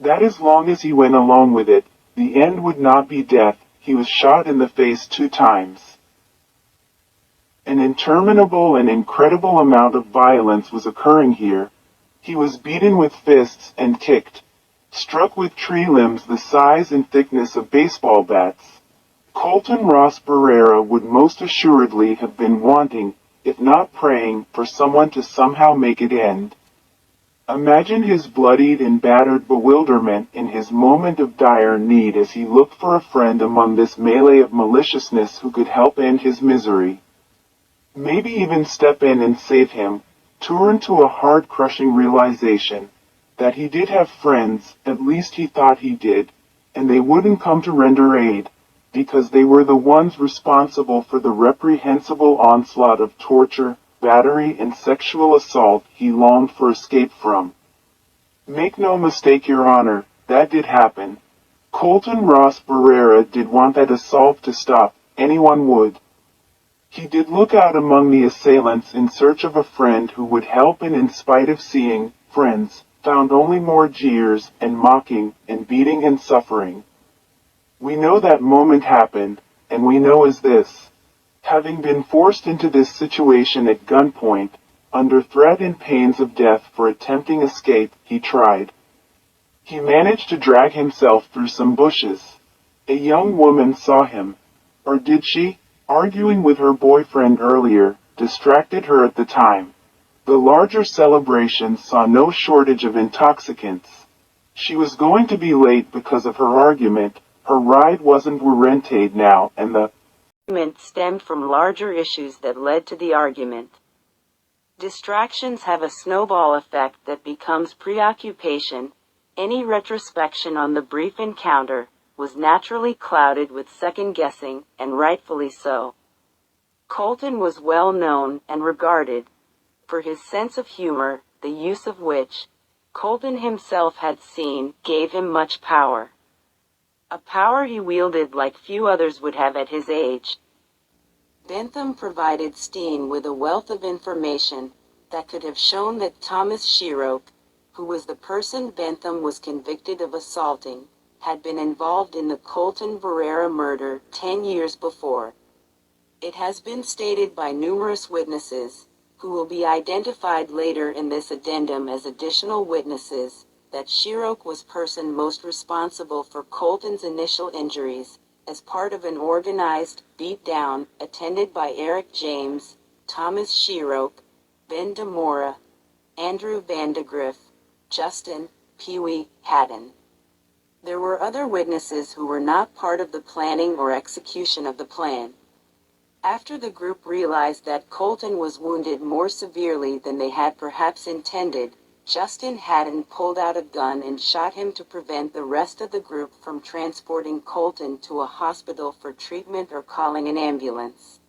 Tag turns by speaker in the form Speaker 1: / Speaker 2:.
Speaker 1: That as long as he went along with it, the end would not be death. He was shot in the face 2 times. An interminable and incredible amount of violence was occurring here. He was beaten with fists and kicked, struck with tree limbs the size and thickness of baseball bats. Colton Ross Barrera would most assuredly have been wanting, if not praying, for someone to somehow make it end. Imagine his bloodied and battered bewilderment in his moment of dire need as he looked for a friend among this melee of maliciousness who could help end his misery. Maybe even step in and save him, torn to a heart-crushing realization that he did have friends, at least he thought he did, and they wouldn't come to render aid, because they were the ones responsible for the reprehensible onslaught of torture, battery, and sexual assault he longed for escape from. Make no mistake, Your Honor, that did happen. Colton Ross Barrera did want that assault to stop, anyone would. He did look out among the assailants in search of a friend who would help, and in spite of seeing friends, found only more jeers and mocking and beating and suffering. We know that moment happened, and we know as this. Having been forced into this situation at gunpoint, under threat and pains of death for attempting escape, he tried. He managed to drag himself through some bushes. A young woman saw him. Or did she? Arguing with her boyfriend earlier, distracted her at the time. The larger celebrations saw no shortage of intoxicants. She was going to be late because of her argument. Her ride wasn't guaranteed now, and the
Speaker 2: argument stemmed from larger issues that led to the argument. Distractions have a snowball effect that becomes preoccupation. Any retrospection on the brief encounter was naturally clouded with second-guessing, and rightfully so. Colton was well known and regarded for his sense of humor, the use of which Colton himself had seen gave him much power. A power he wielded like few others would have at his age. Bentham provided Steen with a wealth of information that could have shown that Thomas Sherrock, who was the person Bentham was convicted of assaulting, had been involved in the Colton Barrera murder 10 years before. It has been stated by numerous witnesses, who will be identified later in this addendum as additional witnesses, that Sherrock was person most responsible for Colton's initial injuries, as part of an organized beatdown attended by Eric James, Thomas Sherrock, Ben DeMora, Andrew Vandegrift, Justin Pee Wee Haddon. There were other witnesses who were not part of the planning or execution of the plan. After the group realized that Colton was wounded more severely than they had perhaps intended, Justin Haddon pulled out a gun and shot him to prevent the rest of the group from transporting Colton to a hospital for treatment or calling an ambulance.